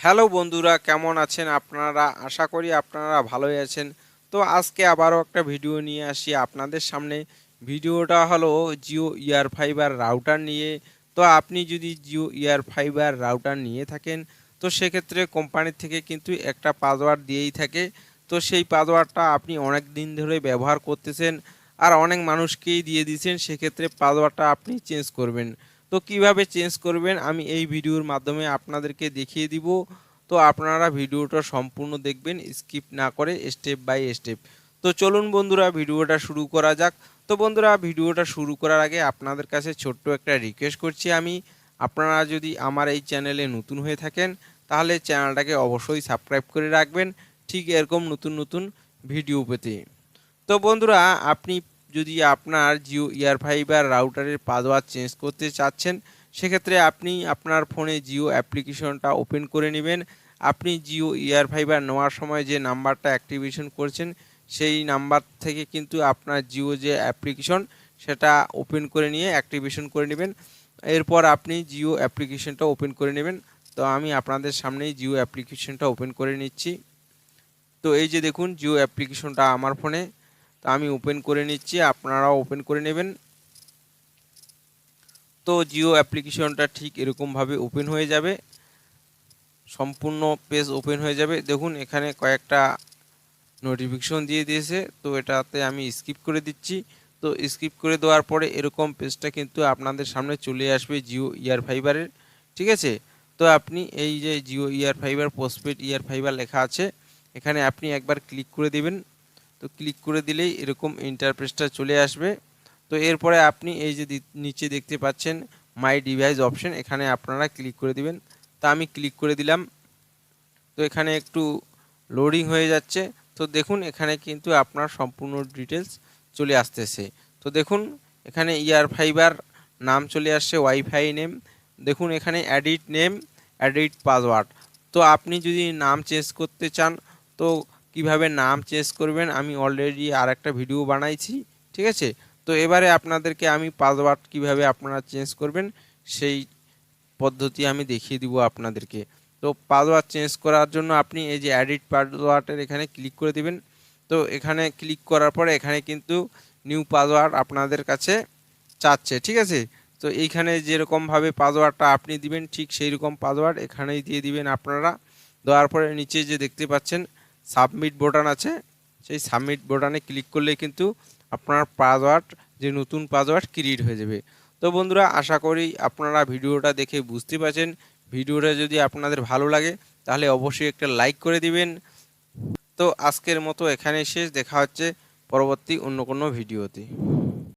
Hello বন্ধুরা, কেমন আছেন আপনারা? আশা করি আপনারা ভালোই আছেন। তো আজকে আবারও একটা ভিডিও নিয়ে আসি আপনাদের সামনে। ভিডিওটা হলো জিও ইয়ার ফাইবার রাউটার নিয়ে। তো আপনি যদি জিও ইয়ার ফাইবার রাউটার নিয়ে থাকেন, তো সেক্ষেত্রে কোম্পানি থেকে কিন্তু একটা পাসওয়ার্ড দিয়েই থাকে। তো সেই পাসওয়ার্ডটা আপনি অনেক দিন ধরে ব্যবহার করতেছেন আর অনেক মানুষকেই দিয়ে দিয়েছেন, সেক্ষেত্রে পাসওয়ার্ডটা আপনি চেঞ্জ করবেন। তো কিভাবে চেঞ্জ করবেন আমি এই ভিডিওর মাধ্যমে আপনাদেরকে দেখিয়ে দিব। তো আপনারা ভিডিওটা সম্পূর্ণ দেখবেন, স্কিপ না করে স্টেপ বাই স্টেপ। তো চলুন বন্ধুরা, ভিডিওটা শুরু করা যাক। তো বন্ধুরা, ভিডিওটা শুরু করার আগে আপনাদের কাছে ছোট্ট একটা রিকোয়েস্ট করছি আমি। আপনারা যদি আমার এই চ্যানেলে নতুন হয়ে থাকেন, তাহলে চ্যানেলটাকে অবশ্যই সাবস্ক্রাইব করে রাখবেন, ঠিক এরকম নতুন নতুন ভিডিও পেতে। তো বন্ধুরা, আপনি যদি আপনার জিও ইয়ার ফাইবার রাউটারের পাসওয়ার্ড চেঞ্জ করতে চাচ্ছেন, সেক্ষেত্রে আপনি আপনার ফোনে জিও অ্যাপ্লিকেশনটা ওপেন করে নেবেন। আপনি জিও ইয়ার ফাইবার নেওয়ার সময় যে নাম্বারটা অ্যাক্টিভেশন করছেন, সেই নাম্বার থেকে কিন্তু আপনার জিও যে অ্যাপ্লিকেশন সেটা ওপেন করে নিয়ে অ্যাক্টিভেশন করে নেবেন। এরপর আপনি জিও অ্যাপ্লিকেশনটা ওপেন করে নেবেন। তো আমি আপনাদের সামনেই জিও অ্যাপ্লিকেশনটা ওপেন করে নিচ্ছি। তো এই যে দেখুন, জিও অ্যাপ্লিকেশনটা আমার ফোনে। তো আমি ওপেন করে নিচ্ছি, আপনারাও ওপেন করে নেবেন। তো জিও অ্যাপ্লিকেশনটা ঠিক এরকমভাবে ওপেন হয়ে যাবে, সম্পূর্ণ পেজ ওপেন হয়ে যাবে। দেখুন এখানে কয়েকটা নোটিফিকেশন দিয়ে দিয়েছে, তো এটাতে আমি স্কিপ করে দিচ্ছি। তো স্কিপ করে দেওয়ার পরে এরকম পেজটা কিন্তু আপনাদের সামনে চলে আসবে জিও ইয়ার ফাইবারের। ঠিক আছে, তো আপনি এই যে Jio air fibre postpaid air fiber লেখা আছে, এখানে আপনি একবার ক্লিক করে দেবেন। তো ক্লিক করে দিলেই এরকম ইন্টারফেসটা চলে আসবে। তো এরপরে আপনি এই যে নিচে দেখতে পাচ্ছেন মাই ডিভাইস অপশন, এখানে আপনারা ক্লিক করে দিবেন। তা আমি ক্লিক করে দিলাম। তো এখানে একটু লোডিং হয়ে যাচ্ছে। তো দেখুন এখানে কিন্তু আপনার সম্পূর্ণ ডিটেলস চলে আসতেছে। তো দেখুন এখানে ইয়ার ফাইবার নাম চলে আসছে, ওয়াইফাই নেম। দেখুন এখানে এডিট নেম, এডিট পাসওয়ার্ড। তো আপনি যদি নাম চেঞ্জ করতে চান, তো কিভাবে নাম চেঞ্জ করবেন আমি অলরেডি আর একটা ভিডিও বানাইছি। ঠিক আছে, তো এবারে আপনাদেরকে আমি পাসওয়ার্ড কিভাবে আপনারা চেঞ্জ করবেন সেই পদ্ধতি আমি দেখিয়ে দিব আপনাদেরকে। তো পাসওয়ার্ড চেঞ্জ করার জন্য আপনি এই যে এডিট পাসওয়ার্ডের এখানে ক্লিক করে দিবেন। তো এখানে ক্লিক করার পরে এখানে কিন্তু নিউ পাসওয়ার্ড আপনাদের কাছে চাচ্ছে। ঠিক আছে, তো এইখানে যেরকমভাবে পাসওয়ার্ডটা আপনি দিবেন, ঠিক সেই রকম পাসওয়ার্ড এখানেই দিয়ে দিবেন আপনারা। দেওয়ার পরে নিচে যে দেখতে পাচ্ছেন সাবমিট বাটন আছে, সেই সাবমিট বাটনে ক্লিক করলে কিন্তু আপনার পাসওয়ার্ড, যে নতুন পাসওয়ার্ড ক্রিয়েট হয়ে যাবে। তো বন্ধুরা, আশা করি আপনারা ভিডিওটা দেখে বুঝতে পারছেন। ভিডিওটা যদি আপনাদের ভালো লাগে তাহলে অবশ্যই একটা লাইক করে দিবেন। তো আজকের মতো এখানেই শেষ, দেখা হচ্ছে পরবর্তী অন্য কোনো ভিডিওতে।